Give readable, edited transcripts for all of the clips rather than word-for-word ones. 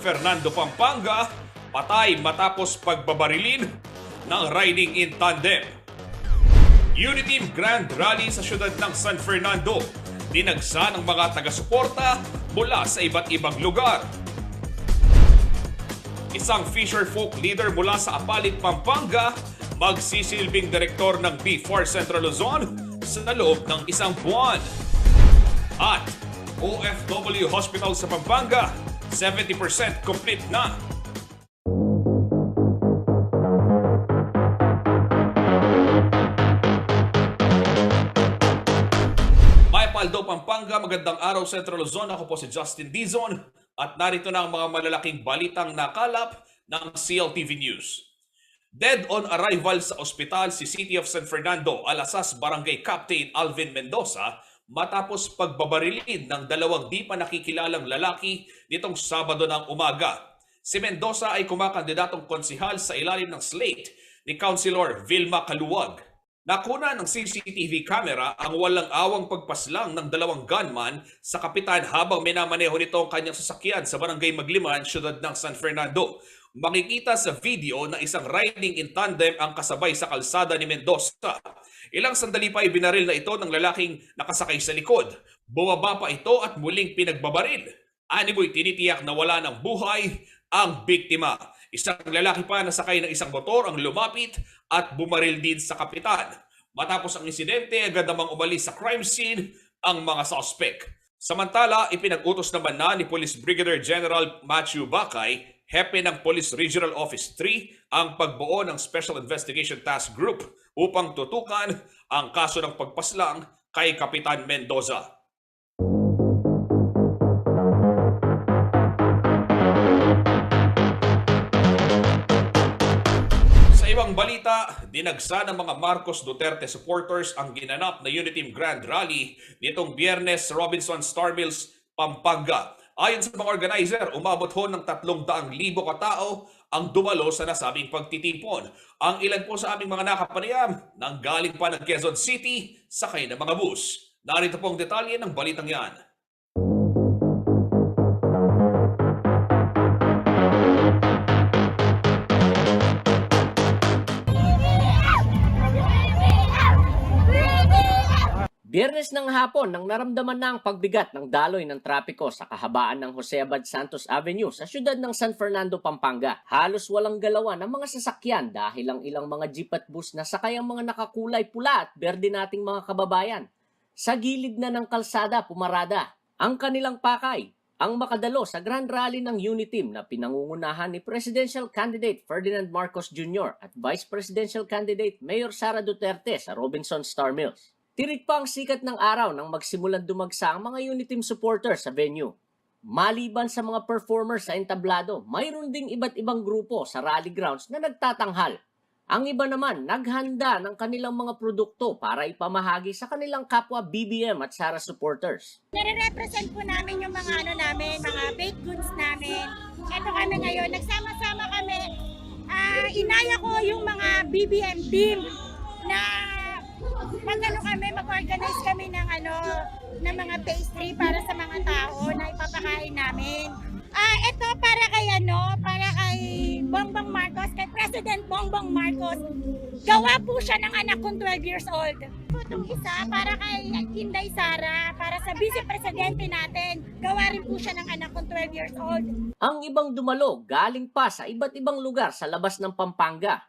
Fernando, Pampanga, patay matapos pagbabarilin ng riding in tandem. Uniteam Grand Rally sa siyudad ng San Fernando. Dinagsa ng mga taga-suporta mula sa iba't ibang lugar. Isang fisher folk leader mula sa Apalit, Pampanga, magsisilbing direktor ng B4 Central Luzon sa loob ng isang buwan. At OFW Hospital sa Pampanga, 70% complete na. Aldo, Pampanga, magandang araw Central Luzon. Ako po si Justin Dizon at narito na ang mga malalaking balitang nakalap ng CLTV News. Dead on arrival sa ospital si City of San Fernando, Alasas Barangay Captain Alvin Mendoza matapos pagbabarilin ng dalawang di pa nakikilalang lalaki nitong Sabado ng umaga. Si Mendoza ay kumakandidatong konsihal sa ilalim ng slate ni Councilor Vilma Caluwag. Nakuna ng CCTV camera ang walang awang pagpaslang ng dalawang gunman sa kapitan habang minamaneho nito ang kanyang sasakyan sa barangay Magliman, siyudad ng San Fernando. Makikita sa video na isang riding in tandem ang kasabay sa kalsada ni Mendoza. Ilang sandali pa ay binaril na ito ng lalaking nakasakay sa likod. Bumaba pa ito at muling pinagbabaril. Animoy tinitiyak na wala ng buhay ang biktima. Isang lalaki pa na sakay ng isang motor ang lumapit at bumaril din sa kapitan. Matapos ang insidente, agad namang umalis sa crime scene ang mga suspect. Samantala, ipinag-utos naman na ni Police Brigadier General Matthew Bakay, hepe ng Police Regional Office 3, ang pagbuo ng Special Investigation Task Group upang tutukan ang kaso ng pagpaslang kay Kapitan Mendoza. Ibang balita, dinagsa ng mga Marcos Duterte supporters ang ginanap na Uniteam Grand Rally nitong Biyernes sa Robinson Star Mills, Pampanga. Ayon sa mga organizer, umabot ho ng 300,000 katao ang dumalo sa nasabing pagtitipon. Ang ilan po sa aming mga nakapanayam nanggaling pa ng Quezon City sakay ng mga bus. Narito po ang detalye ng balitang yan. Biyernes ng hapon nang naramdaman na ang pagbigat ng daloy ng trapiko sa kahabaan ng Jose Abad Santos Avenue sa siyudad ng San Fernando, Pampanga. Halos walang galawan ang mga sasakyan dahil ang ilang mga jeep at bus na sakay ang mga nakakulay pula at berde nating mga kababayan. Sa gilid na ng kalsada pumarada ang kanilang pakay, ang makadalo sa Grand Rally ng Uniteam na pinangungunahan ni Presidential Candidate Ferdinand Marcos Jr. at Vice Presidential Candidate Mayor Sara Duterte sa Robinson Star Mills. Tirik pa ang sikat ng araw nang magsimulan dumagsa ang mga Uniteam supporters sa venue. Maliban sa mga performers sa entablado, mayroon ding iba't ibang grupo sa rally grounds na nagtatanghal. Ang iba naman, naghanda ng kanilang mga produkto para ipamahagi sa kanilang kapwa BBM at Sara supporters. Nare-represent po namin yung mga mga baked goods namin. Ito kami ngayon, nagsama-sama kami. Inaya ko yung mga BBM team na mag-organize kami ng mga pastry para sa mga tao na ipapakain namin. Ito para kay Bongbong Marcos, kay President Bongbong Marcos. Gawa po siya ng anak kong 12 years old. Itong isa para kay Inday Sara, para sa Vice Presidente natin. Gawa rin po siya ng anak kong 12 years old. Ang ibang dumalo galing pa sa iba't ibang lugar sa labas ng Pampanga.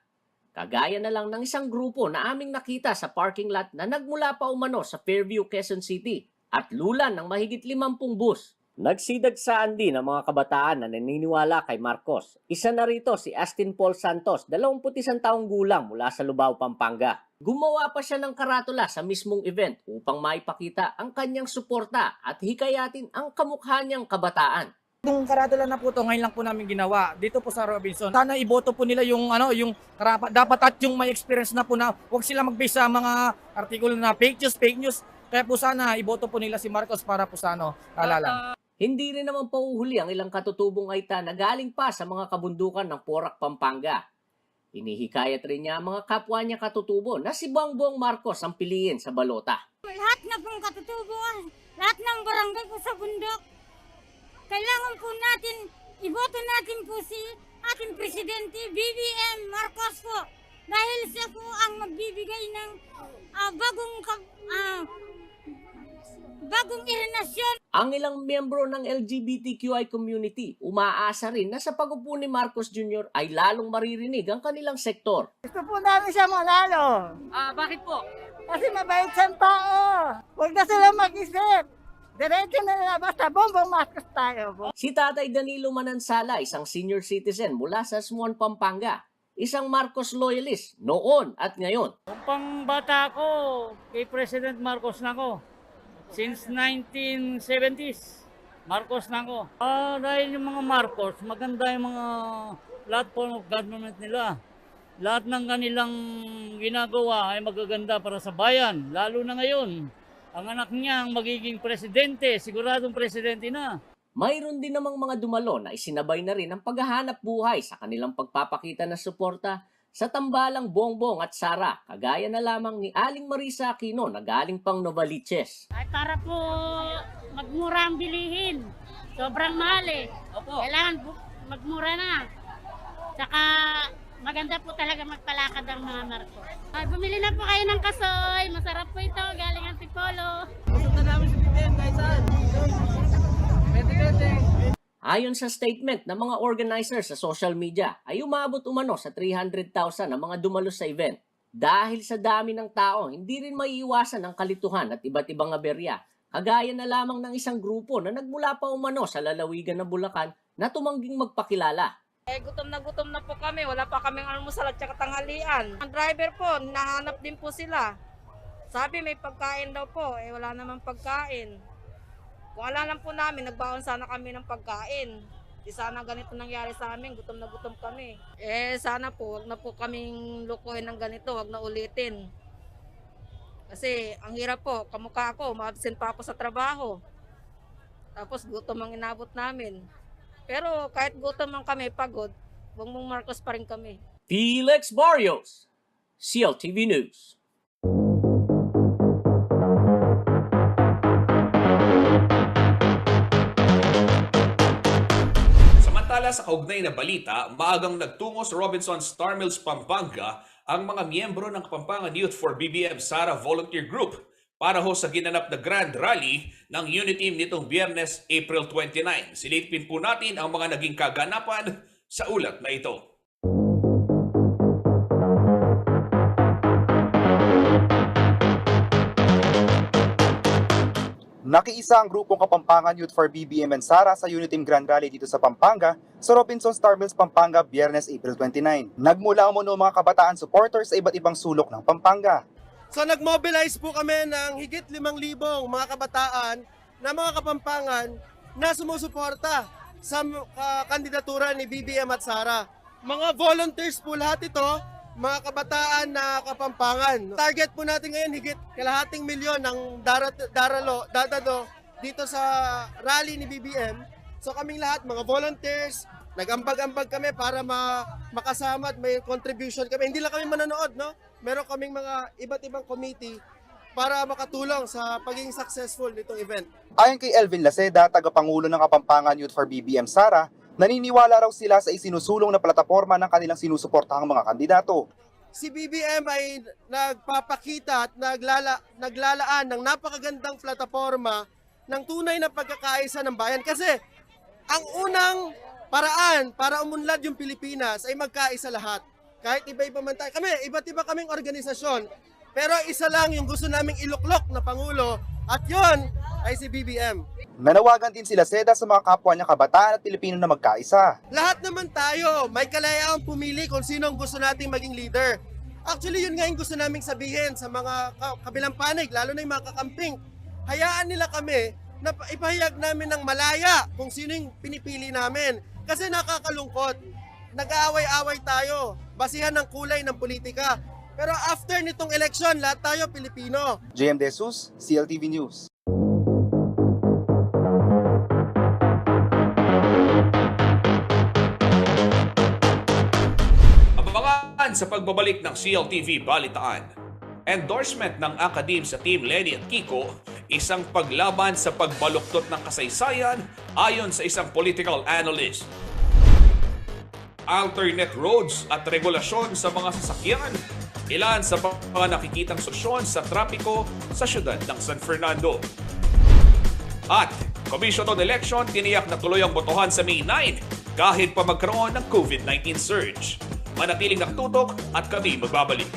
Kagaya na lang ng isang grupo na aming nakita sa parking lot na nagmula pa umano sa Fairview, Quezon City at lulan ng mahigit 50 bus. Nagsidagsaan din ang mga kabataan na naniniwala kay Marcos. Isa na rito si Astin Paul Santos, 21 taong gulang mula sa Lubao, Pampanga. Gumawa pa siya ng karatula sa mismong event upang maipakita ang kanyang suporta at hikayatin ang kamukha niyang kabataan. Yung karatula na po to, ngayon lang po namin ginawa dito po sa Robinson. Sana iboto po nila yung karapat dapat at yung may experience na po na huwag sila mag-base sa mga artikulo na fake news. Kaya po sana iboto po nila si Marcos para po sa alala. Hindi rin naman pauhuli ang ilang katutubong aita na galing pa sa mga kabundukan ng Porac, Pampanga. Inihikayat rin niya ang mga kapwa niya katutubo na si Bongbong Marcos ang piliin sa balota. Lahat na pong katutubo, lahat ng barangay po sa bundok, kailangan po natin iboto natin po si ating Presidente BBM Marcos po. Dahil siya po ang magbibigay ng bagong irenasyon. Ang ilang miyembro ng LGBTQI community umaasa rin na sa pag-upo ni Marcos Jr. ay lalong maririnig ang kanilang sektor. Gusto po namin siya manalo. Bakit po? Kasi mabait siyang tao. Huwag na sila mag-isip. Diretso na nila, basta Bongbong Marcos tayo. Si Tatay Danilo Manansala, isang senior citizen mula sa Asmuan, Pampanga. Isang Marcos loyalist noon at ngayon. Nung pangbata ko, kay President Marcos na ako. Since 1970s, Marcos na ako. Dahil yung mga Marcos, maganda yung mga platform of government nila. Lahat ng kanilang ginagawa ay magaganda para sa bayan. Lalo na ngayon, ang anak niya ang magiging presidente, siguradong presidente na. Mayroon din namang mga dumalo na isinabay na rin ang paghahanap buhay sa kanilang pagpapakita ng suporta sa tambalang Bongbong at Sara, kagaya na lamang ni Aling Marisa Aquino na galing pang Novaliches. Ay para po magmura ang bilihin. Sobrang mahal eh. Opo. Kailangan magmura na. Saka maganda po talaga magpalakad ang mga Marcos. Ay, bumili na po kayo ng kasoy. Masarap po ito. Galing Antipolo. Ayon sa statement ng mga organizers sa social media, ay umabot umano sa 300,000 ang mga dumalo sa event. Dahil sa dami ng tao, hindi rin maiiwasan ang kalituhan at iba't ibang aberya, kagaya na lamang ng isang grupo na nagmula pa umano sa lalawigan ng Bulacan na tumangging magpakilala. Gutom na po kami. Wala pa kaming almusal at saka tanghalian. Ang driver po, nahanap din po sila. Sabi may pagkain daw po. Wala namang pagkain. Kung alam lang po namin, nagbaon sana kami ng pagkain. Di sana ganito nangyari sa amin. Gutom na gutom kami. Sana po, wag na po kaming lukuhin ng ganito. Wag na ulitin. Kasi ang hirap po. Kamukha ako, ma-absent pa ako sa trabaho. Tapos gutom ang inabot namin. Pero kahit gutom man kami, pagod, Bongbong Marcos pa rin kami. Felix Barrios, CLTV News. Samantala sa kaugnay na balita, maagang nagtungo sa Robinson Star Mills, Pampanga ang mga miyembro ng Kapampangan Youth for BBM Sara Volunteer Group para ho sa ginanap na Grand Rally ng Uniteam nitong Biyernes, April 29. Silipin po natin ang mga naging kaganapan sa ulat na ito. Nakiisa ang grupong Kapampangan Youth for BBM and Sara sa Uniteam Grand Rally dito sa Pampanga sa Robinson Star Mills, Pampanga, Biyernes, April 29. Nagmula umano mga kabataan supporters sa iba't ibang sulok ng Pampanga. So nag-mobilize po kami ng higit 5,000 mga kabataan na mga Kapampangan na sumusuporta sa kandidatura ni BBM at Sara. Mga volunteers po lahat ito, mga kabataan na Kapampangan. Target po natin ngayon higit 250,000 ng dadalo dito sa rally ni BBM. So kaming lahat, mga volunteers, nag-ambag-ambag kami para makasama at may contribution kami. Hindi lang kami manonood, no? Meron kaming mga iba't ibang committee para makatulong sa pagiging successful nitong event. Ayon kay Elvin Laceda, tagapangulo ng Kapampangan Youth for BBM Sara, naniniwala raw sila sa isinusulong na plataporma ng kanilang sinusuportahang mga kandidato. Si BBM ay nagpapakita at naglalaan ng napakagandang plataforma ng tunay na pagkakaisa ng bayan. Kasi ang unang paraan para umunlad yung Pilipinas ay magkaisa lahat. Kahit iba-iba man tayo. Iba't iba kaming organisasyon. Pero isa lang yung gusto naming iluklok na Pangulo at yon ay si BBM. Nanawagan din sila Seda sa mga kapwa niya kabataan at Pilipino na magkaisa. Lahat naman tayo, may kalayaan pumili kung sino ang gusto nating maging leader. Actually, yun nga yung gusto naming sabihin sa mga kabilang panig, lalo na yung mga kakamping. Hayaan nila kami na ipahayag namin ng malaya kung sino yung pinipili namin. Kasi nakakalungkot. Nag-aaway-away tayo, basihan ng kulay ng politika. Pero after nitong eleksyon, lahat tayo Pilipino. JM De Jesus, CLTV News. Abangan sa pagbabalik ng CLTV Balitaan. Endorsement ng Akadim sa Team Lenny at Kiko, isang paglaban sa pagbaluktot ng kasaysayan ayon sa isang political analyst. alternate roads at regulasyon sa mga sasakyan. Ilan sa mga nakikitang solusyon sa trapiko sa syudad ng San Fernando. At Commission on Election tiniyak na tuloy ang botohan sa May 9 kahit pa magkaroon ng COVID-19 surge. Manatiling nakatutok at kami magbabalik.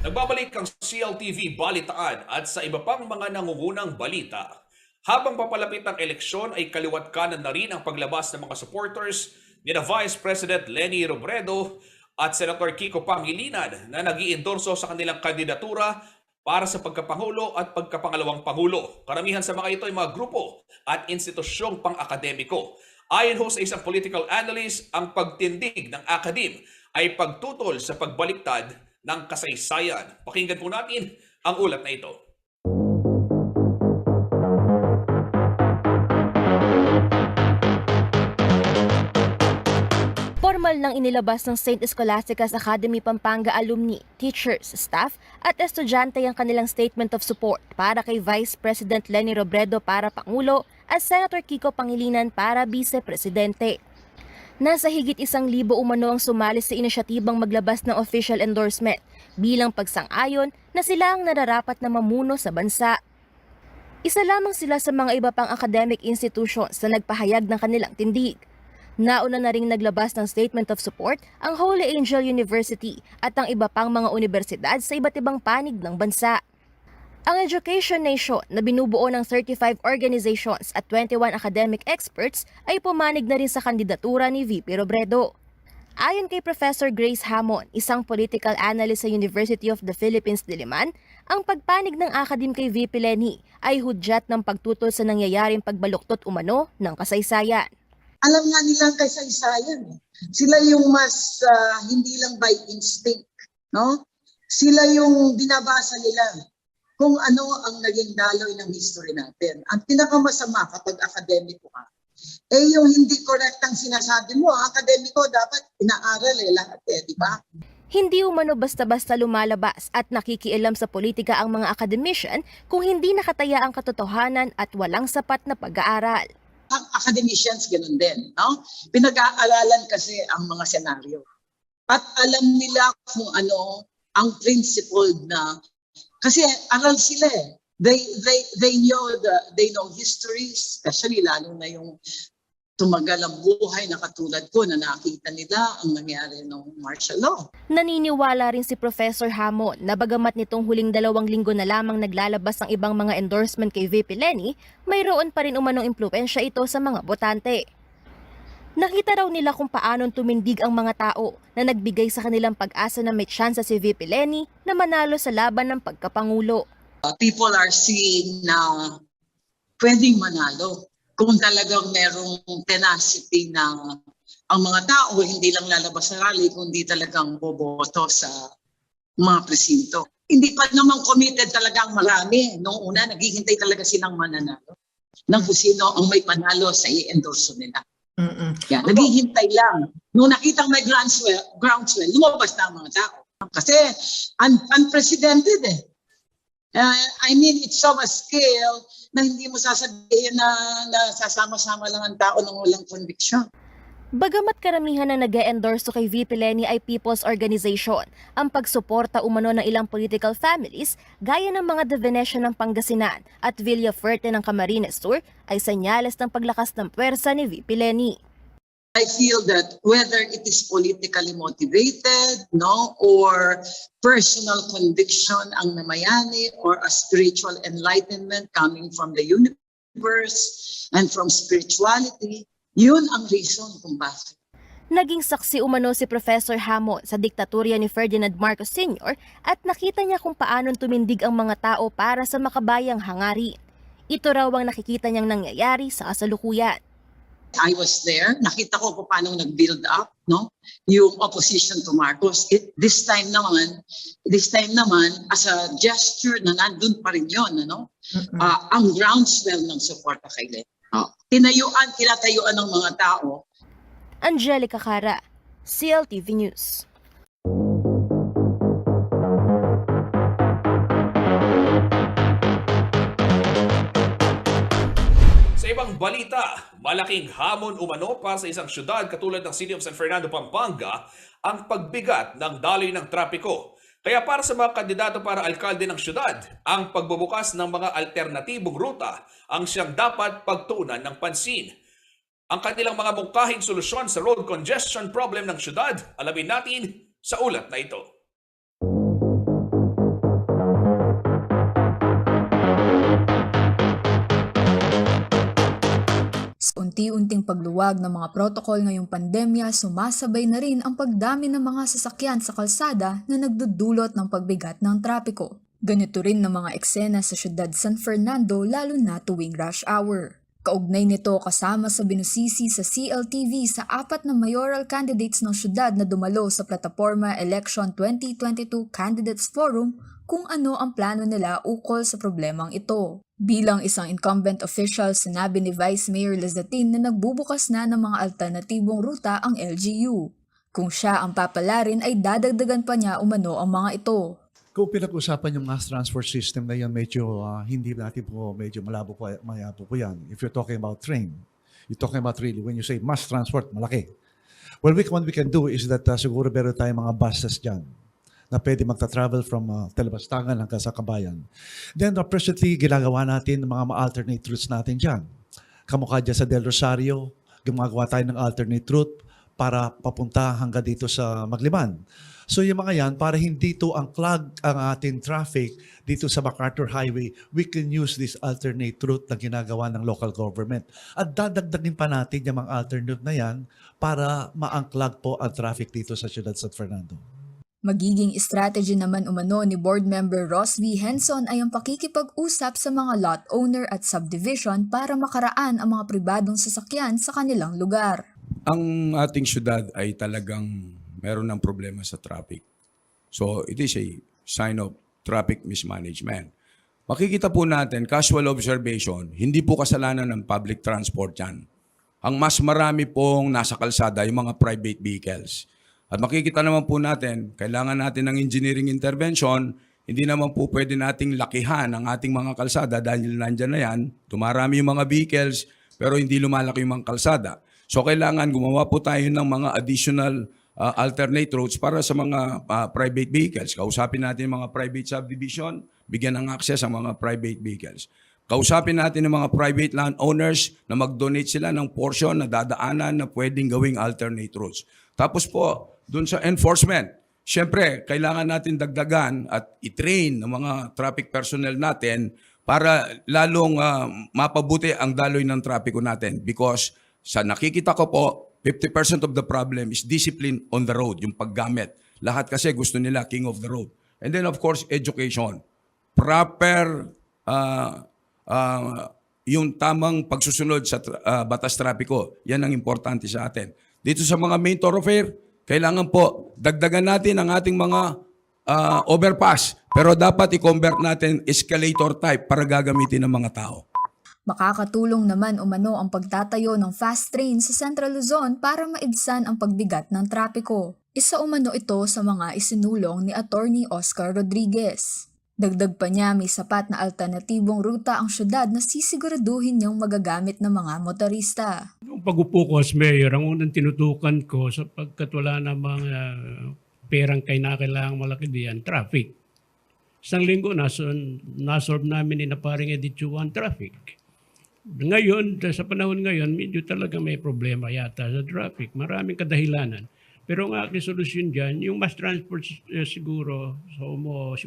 Nagbabalik ang CLTV Balitaan at sa iba pang mga nangungunang balita. Habang papalapit ang eleksyon ay kaliwat kanan na rin ang paglabas ng mga supporters ni Vice President Leni Robredo at Senator Kiko Pangilinan na nag-iendorso sa kanilang kandidatura para sa pagkapangulo at pagkapangalawang pangulo. Karamihan sa mga ito ay mga grupo at institusyong pang-akademiko. Ayon ho sa isang political analyst, ang pagtindig ng akadim ay pagtutol sa pagbaliktad ng kasaysayan. Pakinggan po natin ang ulat na ito. Formal nang inilabas ng St. Scholastica's Academy Pampanga alumni, teachers, staff at estudyante ang kanilang statement of support para kay Vice President Leni Robredo para Pangulo at Senator Kiko Pangilinan para Vice Presidente. Nasa higit 1,000 umano ang sumali sa inisyatibang maglabas ng official endorsement bilang pagsang-ayon na sila ang nararapat na mamuno sa bansa. Isa lamang sila sa mga iba pang academic institutions na nagpahayag ng kanilang tindig. Nauna na ring naglabas ng statement of support ang Holy Angel University at ang iba pang mga universidad sa iba't ibang panig ng bansa. Ang Education Nation na binubuo ng 35 organizations at 21 academic experts ay pumanig na rin sa kandidatura ni VP Robredo. Ayon kay Professor Grace Hamon, isang political analyst sa University of the Philippines, Diliman, ang pagpanig ng akadim kay VP Leni ay hudyat ng pagtutol sa nangyayaring pagbaluktot umano ng kasaysayan. Alam nga nilang kasaysayan. Sila yung mas hindi lang by instinct, no? Sila yung binabasa nila kung ano ang naging daloy ng history natin. Ang pinakamasama kapag akademiko ka, yung hindi correct ang sinasabi mo, akademiko dapat inaaral lahat di ba? Hindi umano basta-basta lumalabas at nakikialam sa politika ang mga academician kung hindi nakataya ang katotohanan at walang sapat na pag-aaral. Ang academicians ganun din, no? Pinag-aaralan kasi ang mga senaryo. At alam nila kung ano ang principled na, kasi aral sila They know history, especially lalo na yung tumagal ang buhay na katulad ko na nakita nila ang nangyari ng martial law. Naniniwala rin si Professor Hamon na bagamat nitong huling 2 linggo na lamang naglalabas ang ibang mga endorsement kay VP Leni, mayroon pa rin umanong impluwensya ito sa mga botante. Nakita raw nila kung paanong tumindig ang mga tao na nagbigay sa kanilang pag-asa na may tsansa si VP Leni na manalo sa laban ng pagkapangulo. People are seeing na pwedeng manalo kung talagang merong tenacity na ang mga tao hindi lang lalabas sa rally kundi talagang boboto sa mga presinto. Hindi pa naman committed talagang marami. Noong una, naghihintay talaga silang mananalo ng kung sino ang may panalo sa i-endorso nila. Yeah, naghihintay lang. Nung nakitang may groundswell, lumabas na ang mga tao. Kasi unprecedented I mean, it's so a scale na hindi mo sasabihin na sasama-sama lang ang tao ng walang conviction. Bagamat karamihan na nag-e-endorso kay VP Leni ay people's organization, ang pagsuporta umano ng ilang political families gaya ng mga The Venetian ng Pangasinan at Villafuerte ng Camarines Sur ay senyales ng paglakas ng puwersa ni VP Leni. I feel that whether it is politically motivated, no, or personal conviction ang namayani, or a spiritual enlightenment coming from the universe and from spirituality, yun ang reason kung bakit. Naging saksi umano si Professor Hamon sa diktatorya ni Ferdinand Marcos Sr. at nakita niya kung paanong tumindig ang mga tao para sa makabayang hangarin. Ito raw ang nakikita niyang nangyayari sa kasalukuyan. I was there. Nakita ko kung paano nag-build up, no, yung opposition to Marcos. This time naman, as a gesture na nandun pa rin yun, ano? Ang groundswell ng suporta kay Len. Tinatayuan ng mga tao. Angelica Cara, CLTV News. Sa ibang balita, malaking hamon umano pa sa isang syudad katulad ng City of San Fernando, Pampanga ang pagbigat ng daloy ng trapiko. Kaya para sa mga kandidato para alkalde ng syudad, ang pagbubukas ng mga alternatibong ruta ang siyang dapat pagtuunan ng pansin. Ang kanilang mga mungkahing solusyon sa road congestion problem ng syudad, alamin natin sa ulat na ito. Sa unti-unting pagluwag ng mga protokol ngayong pandemya, sumasabay na rin ang pagdami ng mga sasakyan sa kalsada na nagdudulot ng pagbigat ng trapiko. Ganito rin ng mga eksena sa siyudad San Fernando lalo na tuwing rush hour. Kaugnay nito kasama sa binusisi sa CLTV sa 4 na mayoral candidates ng siyudad na dumalo sa plataforma Election 2022 Candidates Forum kung ano ang plano nila ukol sa problemang ito. Bilang isang incumbent official, sinabi ni Vice Mayor Lizatin na nagbubukas na ng mga alternatibong ruta ang LGU. Kung siya ang papalarin ay dadagdagan pa niya umano ang mga ito. Kung pinag-usapan yung mass transport system na yan, medyo hindi natin po, medyo malabo po yan. If you're talking about train, you're talking about really, when you say mass transport, malaki. Well, what we can do is that siguro meron tayong mga buses dyan na pwede magta-travel from Telebastangan hanggang sa Kabayan. Then, presently, ginagawa natin mga alternate routes natin dyan. Kamukha dyan sa Del Rosario, gumagawa tayo ng alternate route para papunta hanggang dito sa Magliman. So yung mga yan, para hindi to ang clog ang ating traffic dito sa MacArthur Highway, we can use this alternate route na ginagawa ng local government. At dadagdagin pa natin yung mga alternate na yan para ma-unclog po ang traffic dito sa Ciudad San Fernando. Magiging strategy naman umano ni Board Member Ross V. Henson ay ang pakikipag-usap sa mga lot owner at subdivision para makaraan ang mga pribadong sasakyan sa kanilang lugar. Ang ating syudad ay talagang meron ng problema sa traffic. So it is a sign of traffic mismanagement. Makikita po natin, casual observation, hindi po kasalanan ng public transport yan. Ang mas marami pong nasa kalsada, yung mga private vehicles. At makikita naman po natin, kailangan natin ng engineering intervention, hindi naman po pwede nating lakihan ang ating mga kalsada dahil nandyan na yan, tumarami yung mga vehicles, pero hindi lumalaki yung mga kalsada. So kailangan gumawa po tayo ng mga additional alternate routes para sa mga private vehicles. Kausapin natin yung mga private subdivision, bigyan ng access ang mga private vehicles. Kausapin natin yung mga private landowners na mag-donate sila ng portion na dadaanan na pwedeng gawing alternate routes. Tapos po, dun sa enforcement, syempre, kailangan natin dagdagan at i-train ng mga traffic personnel natin para lalong mapabuti ang daloy ng trapiko natin. Because sa nakikita ko po, 50% of the problem is discipline on the road, yung paggamit. Lahat kasi gusto nila king of the road. And then of course, education. Proper, yung tamang pagsusunod sa batas trapiko, yan ang importante sa atin. Dito sa mga main thoroughfare, kailangan po dagdagan natin ang ating mga overpass. Pero dapat i-convert natin escalator type para gagamitin ng mga tao. Makakatulong naman umano ang pagtatayo ng fast train sa Central Luzon para maibsan ang pagbigat ng trapiko. Isa umano ito sa mga isinulong ni Attorney Oscar Rodriguez. Dagdag pa niya may sapat na alternatibong ruta ang syudad na sisiguraduhin niyang magagamit ng mga motorista. Noong pag-upo ko as mayor, ang unang tinutukan ko sapagkat wala namang perang kailangang malaki diyan, traffic. Isang linggo, nasolve namin ni na paring Edith Chuan traffic. Ngayon, sa panahon ngayon, medyo talaga may problema yata sa traffic. Maraming kadahilanan. Pero ang aking solusyon dyan, yung mass transport siguro, so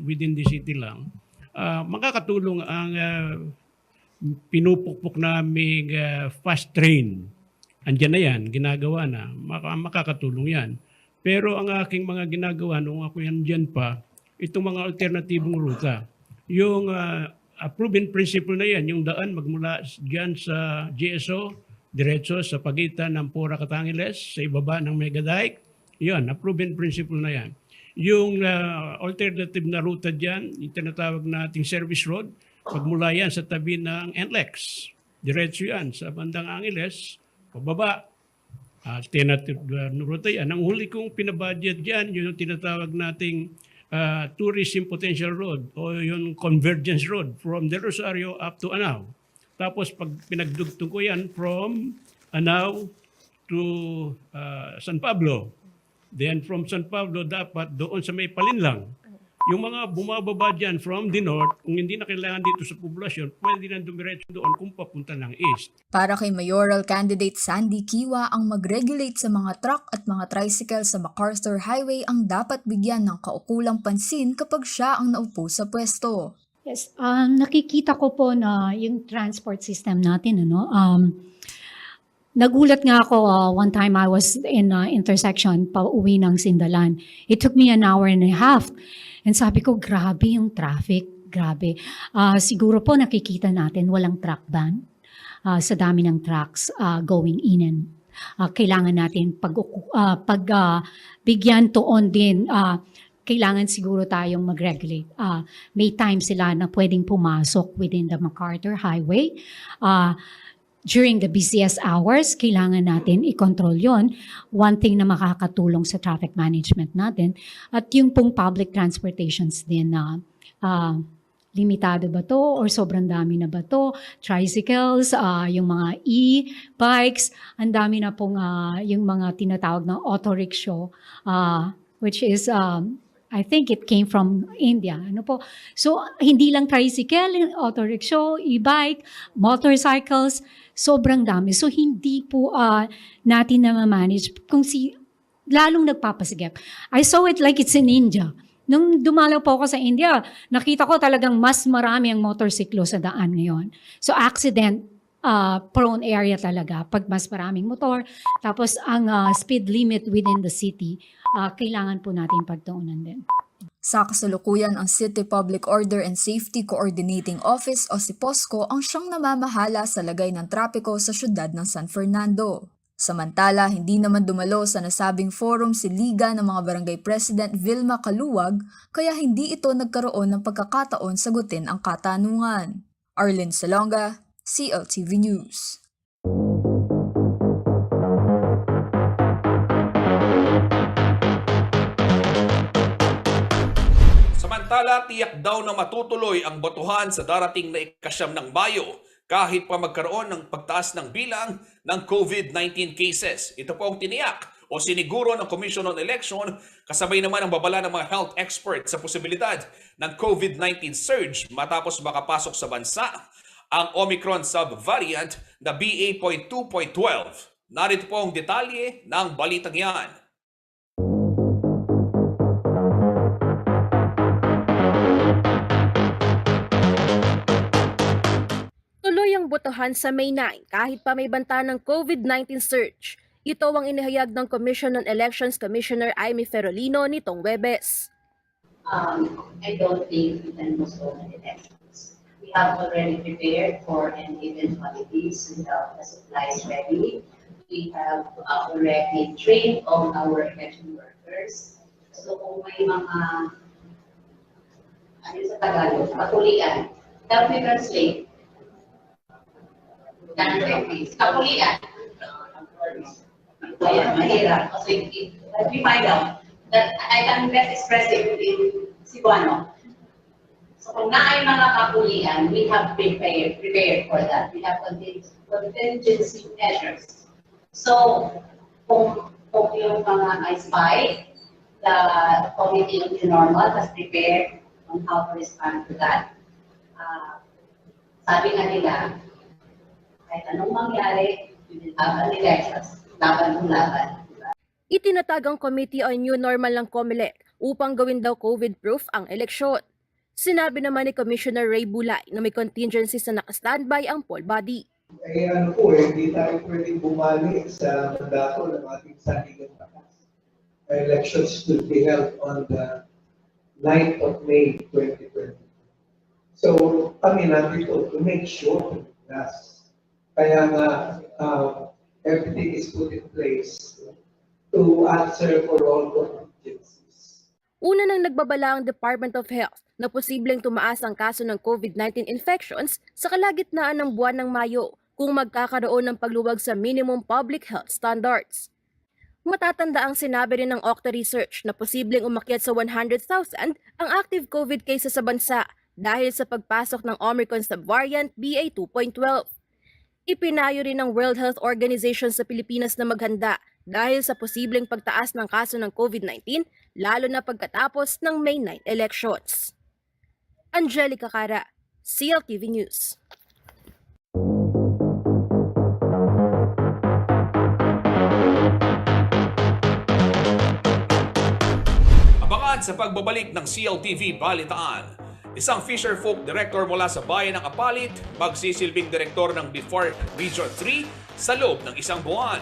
within the city lang, makakatulong ang pinupukpok naming fast train. Andiyan na yan, ginagawa na. Makakatulong yan. Pero ang aking mga ginagawa, nung ako yan dyan pa, itong mga alternatibong ruta. Yung proven principle na yan, yung daan magmula dyan sa GSO, diretso sa pagitan ng Pura Catangiles, sa ibaba ng Megadike, yan, proven principle na yan. Yung alternative na ruta dyan, yung tinatawag nating service road, magmula yan sa tabi ng NLEX. Diretso yan sa bandang Angeles, pababa. Alternative ruta yan. Ang huli kong pinabudget dyan, yun yung tinatawag nating tourism potential road o yung convergence road from Del Rosario up to Anao. Tapos pag pinagdugtong ko yan from Anao to San Pablo. Then from San Pablo dapat doon sa may Palinlang. Yung mga bumababa dyan from the north, kung hindi na kailangan dito sa poblasyon, pwede na dumiretso doon kung papunta ng east. Para kay mayoral candidate Sandy Kiwa, ang mag-regulate sa mga truck at mga tricycle sa MacArthur Highway ang dapat bigyan ng kaukulang pansin kapag siya ang naupo sa pwesto. Yes, nakikita ko po na yung transport system natin, nagulat nga ako one time I was in intersection pauwi ng Sindalan. It took me an hour and a half. And sabi ko, grabe yung traffic, grabe. Siguro po nakikita natin walang truck ban sa dami ng trucks going in and kailangan natin bigyan tuon din. Kailangan siguro tayong mag-regulate. May time sila na pwedeng pumasok within the MacArthur Highway. During the busiest hours, kailangan natin i-control yon. One thing na makakatulong sa traffic management natin. At yung pong public transportations din na limitado ba to or sobrang dami na ba to? Tricycles, yung mga e-bikes, ang dami na pong yung mga tinatawag na auto rickshaw, which is I think it came from India. Ano po? So, hindi lang tricycle, auto rickshaw, e-bike, motorcycles, sobrang dami. So, hindi po natin na ma-manage kung lalong nagpapasigap. I saw it like it's in India. Nung dumalaw po ako sa India, nakita ko talagang mas marami ang motorsiklo sa daan ngayon. So, accident prone area talaga pag mas maraming motor. Tapos, ang speed limit within the city, kailangan po natin pagtuunan din. Sa kasalukuyan, ang City Public Order and Safety Coordinating Office o si POSCO ang siyang namamahala sa lagay ng trapiko sa syudad ng San Fernando. Samantala, hindi naman dumalo sa nasabing forum si Liga ng mga Barangay President Vilma Kaluwag, kaya hindi ito nagkaroon ng pagkakataon sagutin ang katanungan. Arlene Salonga, CLTV News. Samantala, tiyak daw na matutuloy ang botohan sa darating na ika-9 ng Mayo kahit pa magkaroon ng pagtaas ng bilang ng COVID-19 cases. Ito po ang tiniyak o siniguro ng Commission on Election kasabay naman ang babala ng mga health experts sa posibilidad ng COVID-19 surge matapos makapasok sa bansa ang Omicron subvariant na BA.2.12. Narito po ang detalye ng balitang yan. Tuloy ang botohan sa May 9 kahit pa may banta ng COVID-19 surge. Ito ang inihayag ng Commission on Elections Commissioner Aimee Ferolino nitong Huwebes. I don't think we can postpone the elections. We have already prepared for an eventualities. We have the supplies ready. We have already trained all our election workers. So kung may mga, ano sa Tagalog, kapulian, that we translate. Kapulian. Ayan, mahirap. Kasi let me find out that I can best express it in Cebuano. So kung na ay mga kapulian, we have prepared for that. We have contingency measures. So kung yung mga I-spy, the Committee of the Normal has prepared on how to respond to that. Sabi nga nila, Kahit anong mangyari, we will have an elections. Laban kung laban. Itinatag ang Committee on New Normal ng COMELEC upang gawin daw COVID-proof ang eleksyon. Sinabi naman ni Commissioner Ray Bulay na may contingencies na naka-standby ang poll body. Eh hindi tayo pwedeng bumalik sa mandato ng ating sandigan batas. Elections will be held on the 9th of May 2020. So kami nandito to make sure that kaya nga everything is put in place to answer for all contingencies. Una nang nagbabala ang Department of Health na posibleng tumaas ang kaso ng COVID-19 infections sa kalagitnaan ng buwan ng Mayo kung magkakaroon ng pagluwag sa minimum public health standards. Matatanda ang sinabi rin ng Octa Research na posibleng umakyat sa 100,000 ang active COVID cases sa bansa dahil sa pagpasok ng Omicron subvariant BA 2.12. Ipinayo rin ng World Health Organization sa Pilipinas na maghanda dahil sa posibleng pagtaas ng kaso ng COVID-19 lalo na pagkatapos ng May 9 elections. Angelica Cara, CLTV News. Abangan sa pagbabalik ng CLTV Balitaan. Isang fisherfolk director mula sa bayan ng Apalit, magsisilbing direktor ng BIFAR Region 3 sa loob ng isang buwan.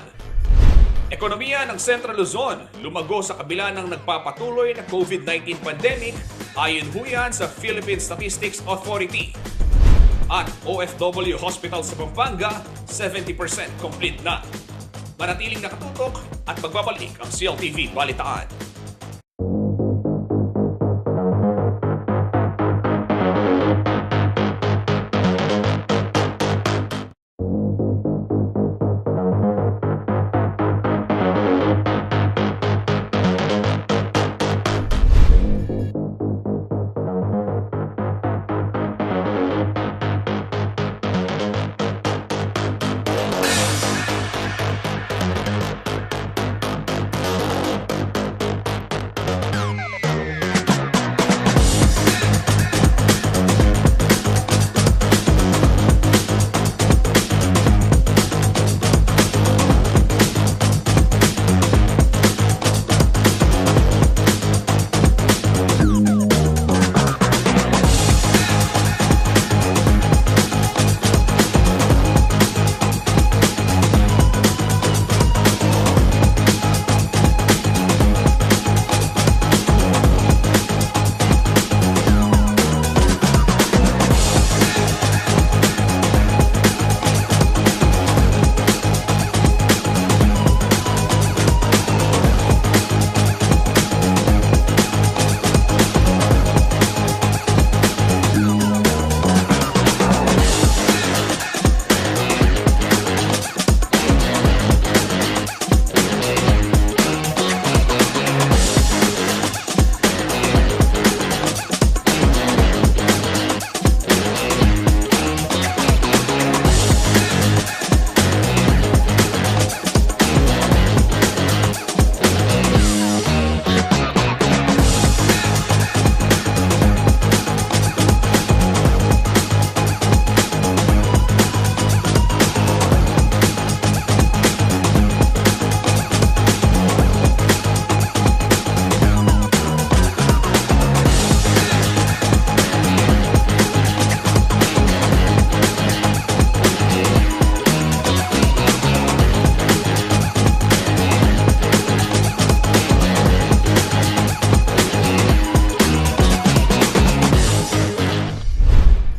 Ekonomiya ng Central Luzon lumago sa kabila ng nagpapatuloy na COVID-19 pandemic ayon huyan sa Philippine Statistics Authority. At OFW Hospital sa Pampanga, 70% complete na. Manatiling nakatutok at magbabalik ang CLTV Balitaan.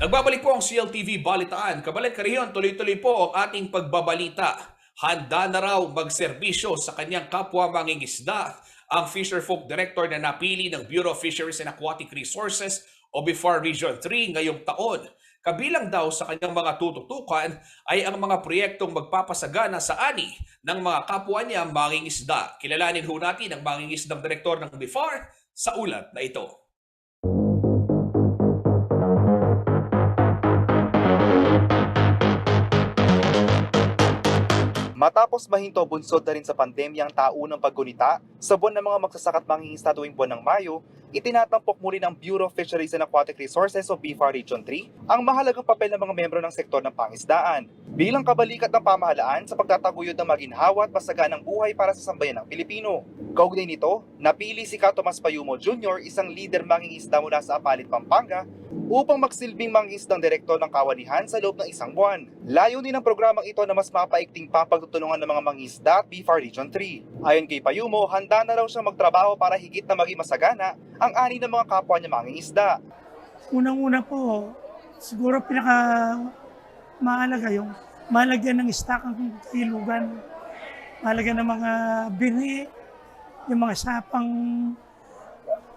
Nagbabalik po ang CLTV Balitaan. Kabalang kariyon, tuloy-tuloy po ang ating pagbabalita. Handa na raw magserbisyo sa kanyang kapwa mangingisda ang Fisherfolk Director na napili ng Bureau of Fisheries and Aquatic Resources o BIFAR Region 3 ngayong taon. Kabilang daw sa kanyang mga tututukan ay ang mga proyektong magpapasagana sa ani ng mga kapwa niya mangingisda. Kilalanin ho natin ang mangingisdang direktor ng BIFAR sa ulat na ito. Matapos mahinto bunsod na rin sa pandemyang taunang paggunita, sa buwan ng mga magsasaka at mangingisda tuwing buwan ng Mayo, Itinatampok muli ng Bureau of Fisheries and Aquatic Resources o BFAR Region 3 ang mahalagang papel ng mga membro ng sektor ng pangisdaan bilang kabalikat ng pamahalaan sa pagtataguyod ng maginhawa at masaganang buhay para sa sambayan ng Pilipino. Kaugnay nito, napili si Tomas Payumo Jr., isang leader mangingisda mula sa Apalit, Pampanga, upang magsilbing mangingisdang direktor ng kawanihan sa loob ng 1 buwan. Layunin ng programang ito na mas mapaikting pa pagtutulungan ng mga mangingisda at BFAR Region 3. Ayon kay Payumo, handa na raw siyang magtrabaho para higit na maging masagana ang ani ng mga kapwa niya mangingisda. Unang-una po, siguro mahalaga yung malagyan ng stock ang ilugan, malagyan ng mga binhi, yung mga sapang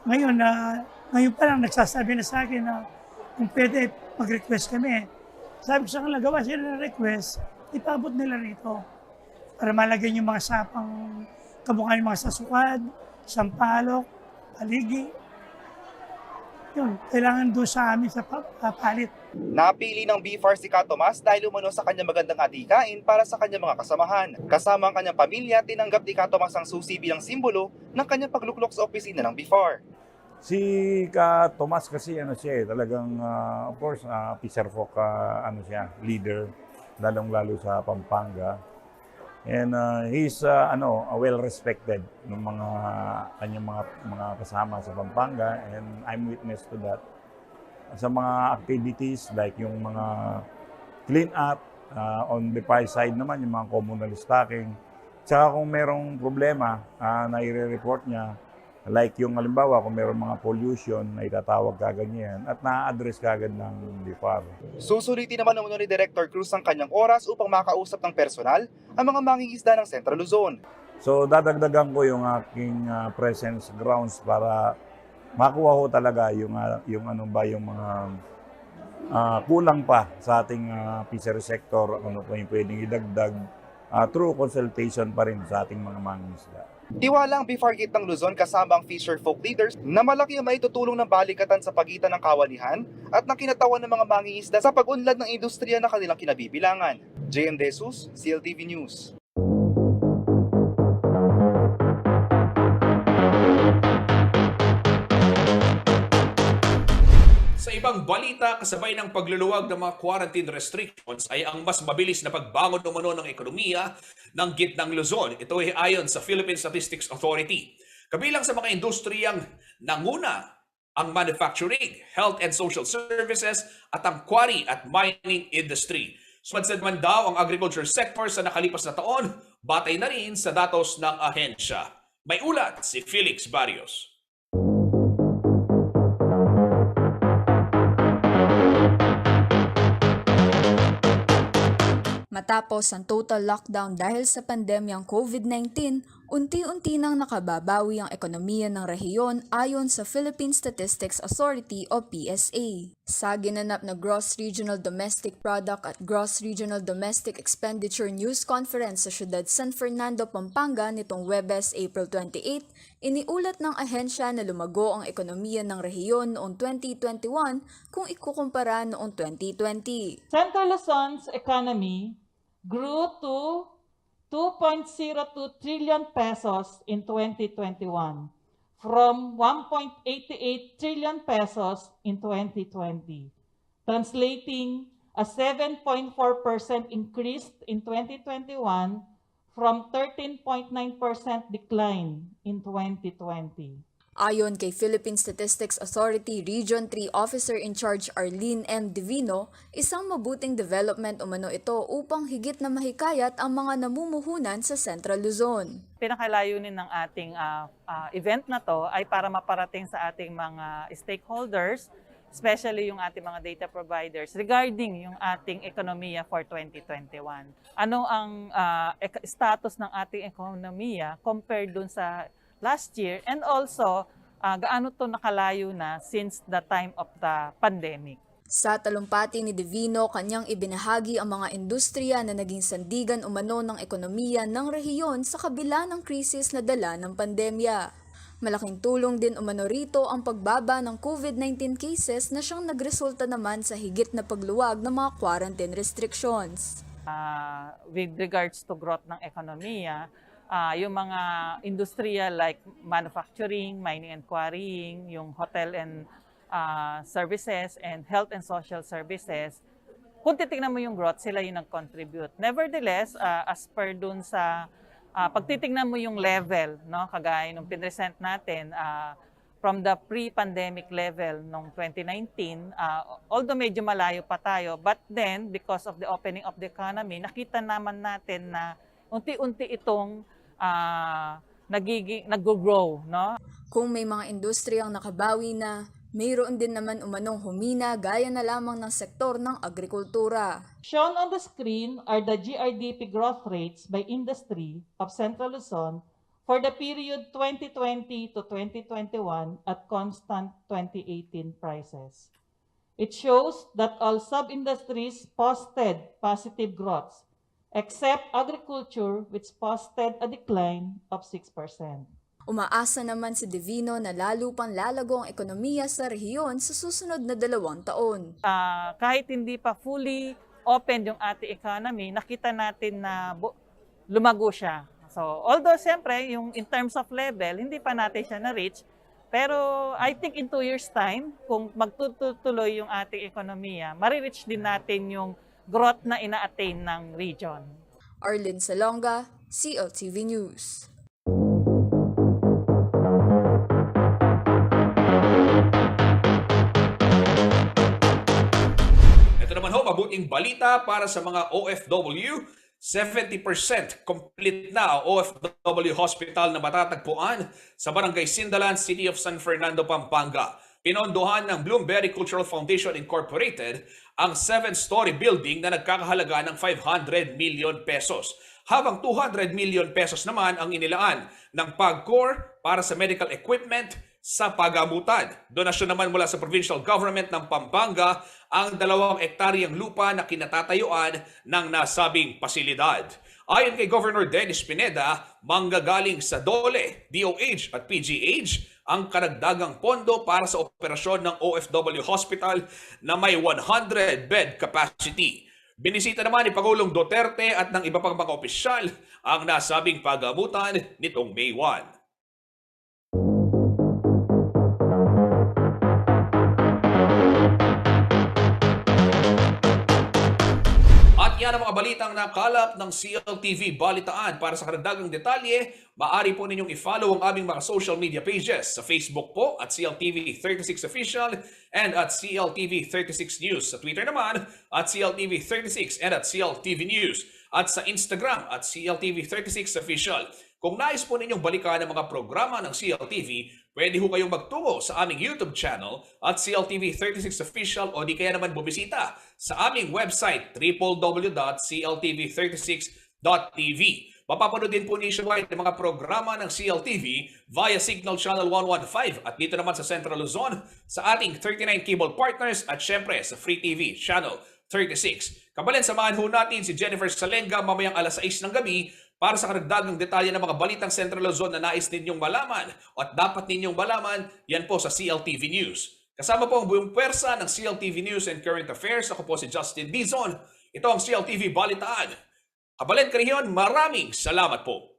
ngayon pa lang nagsasabi na sa akin na kung pwede mag-request kami. Sabi ko sa kanila, gawa sila ng request, ipabot nila rito para malagyan yung mga sapang kamukha ng mga sasukad, sampalok, paligi. Yun, kailangan doon sa amin sa palit. Napili ng BFAR si Tomas dahil umano sa kanyang magandang adhikain para sa kanyang mga kasamahan. Kasama ang kanyang pamilya, tinanggap ni Tomas ang susi bilang simbolo ng kanyang pagluklok sa opisina ng BFAR. Si Tomas kasi talagang of course Fisher Folk leader lalong-lalo sa Pampanga. And he's well respected ng mga kanyang mga kasama sa Pampanga, and I'm witness to that. Sa mga activities like yung mga clean up on the fire side naman, yung mga communal stocking. Tsaka kung merong problema na i-report niya, like yung halimbawa kung merong mga pollution na itatawag kagad niya yan at na-address kagad ng BFAR. Susulitin naman ng ni Director Cruz ang kanyang oras upang makausap ng personal ang mga mangingisda ng Central Luzon. So dadagdagan ko yung aking presence grounds para makuha ko talaga yung mga kulang pa sa ating fishery sector, ano pa yung pwedeng idagdag through consultation pa rin sa ating mga mangingisda. Tiwala ang BFAR Gate ng Luzon kasama ang fisher folk leaders na malaki ang maitutulong ng balikatan sa pagitan ng kawanihan at ng kinatawan ng mga mangingisda sa pag-unlad ng industriya na kanilang kinabibilangan. JM Desus, CLTV News. Sa ibang balita, kasabay ng pagluluwag ng mga quarantine restrictions ay ang mas mabilis na pagbangon umano ng ekonomiya ng gitnang Luzon. Ito ay ayon sa Philippine Statistics Authority. Kabilang sa mga industriyang nanguna ang manufacturing, health and social services at ang quarry at mining industry. Sumadsad man daw ang agriculture sector sa nakalipas na taon, batay na rin sa datos ng ahensya. May ulat si Felix Barrios. Matapos ang total lockdown dahil sa pandemyang COVID-19, unti-unti nang nakababawi ang ekonomiya ng rehiyon ayon sa Philippine Statistics Authority o PSA. Sa ginanap na Gross Regional Domestic Product at Gross Regional Domestic Expenditure News Conference sa siyudad San Fernando, Pampanga nitong Huwebes, April 28, iniulat ng ahensya na lumago ang ekonomiya ng rehiyon noong 2021 kung ikukumpara noong 2020. Central Luzon's economy grew to 2.02 trillion pesos in 2021 from 1.88 trillion pesos in 2020, translating a 7.4% increase in 2021 from 13.9% decline in 2020. Ayon kay Philippine Statistics Authority Region 3 Officer in Charge Arlene M. Divino, isang mabuting development umano ito upang higit na mahikayat ang mga namumuhunan sa Central Luzon. Pinakalayunin ng ating event na to ay para maparating sa ating mga stakeholders, especially yung ating mga data providers, regarding yung ating ekonomiya for 2021. Ano ang status ng ating ekonomiya compared dun sa last year, and also gaano to nakalayo na since the time of the pandemic. Sa talumpati ni Divino, kanyang ibinahagi ang mga industriya na naging sandigan umano ng ekonomiya ng rehiyon sa kabila ng krisis na dala ng pandemya. Malaking tulong din umano rito ang pagbaba ng COVID-19 cases na siyang nagresulta naman sa higit na pagluwag ng mga quarantine restrictions. With regards to growth ng ekonomiya, yung mga industrial like manufacturing, mining and quarrying, yung hotel and services, and health and social services, kung titignan mo yung growth, sila yung nag-contribute. Nevertheless, as per dun sa pagtitignan mo yung level, no, kagaya nung pinresent natin, from the pre-pandemic level noong 2019, although medyo malayo pa tayo, but then, because of the opening of the economy, nakita naman natin na unti-unti itong nag-grow, no? Kung may mga industriyang nakabawi na, mayroon din naman umanong humina gaya na lamang ng sektor ng agrikultura. Shown on the screen are the GRDP growth rates by industry of Central Luzon for the period 2020 to 2021 at constant 2018 prices. It shows that all sub-industries posted positive growths, except agriculture, which posted a decline of 6%. Umaasa naman si Divino na lalo pang lalago ang ekonomiya sa rehiyon sa susunod na 2 taon. Kahit hindi pa fully open yung ating economy, nakita natin na lumago siya. So, although siyempre, yung in terms of level, hindi pa natin siya na-reach, pero I think in 2 years' time, kung magtutuloy yung ating ekonomiya, marireach din natin yung growth na ina-attain ng region. Arlene Salonga, CLTV News. Ito naman ho, mabuting balita para sa mga OFW. 70% complete na ang OFW hospital na matatagpuan sa Barangay Sindalan, City of San Fernando, Pampanga. Pinondohan ng Bloomberry Cultural Foundation Incorporated ang 7-story building na nagkakahalaga ng 500 million pesos. Habang 200 million pesos naman ang inilaan ng PAGCOR para sa medical equipment sa pagamutan. Donasyon naman mula sa provincial government ng Pampanga ang 2 hektaryang lupa na kinatatayuan ng nasabing pasilidad. Ayon kay Governor Dennis Pineda, manggagaling sa DOLE, DOH at PGH ang karagdagang pondo para sa operasyon ng OFW Hospital na may 100-bed capacity. Binisita naman ni Pangulong Duterte at ng iba pang mga opisyal ang nasabing pagamutan nitong May 1. At yan ang mga balitang nakalap ng CLTV Balitaan. Para sa karagdagang detalye, maaari po ninyong i-follow ang aming mga social media pages. Sa Facebook po at CLTV36 Official and at CLTV36 News. Sa Twitter naman at CLTV36 and at CLTV News. At sa Instagram at CLTV36 Official. Kung nais po ninyong balikan ang mga programa ng CLTV, pwede ho kayong magtungo sa aming YouTube channel at CLTV36 Official o di kaya naman bumisita sa aming website www.cltv36.tv. Mapapanood din po nationwide ang mga programa ng CLTV via Signal Channel 115 at dito naman sa Central Luzon sa ating 39 cable partners at syempre sa Free TV Channel 36. Kabalan, samahan ho natin si Jennifer Salenga mamayang alas 6 ng gabi para sa karagdagang detalye ng mga balitang Central Luzon na nais ninyong malaman at dapat ninyong malaman, yan po sa CLTV News. Kasama po ang buong pwersa ng CLTV News and Current Affairs. Ako po si Justin Dizon. Ito ang CLTV Balitaan. Kabalan, Kariyon, maraming salamat po.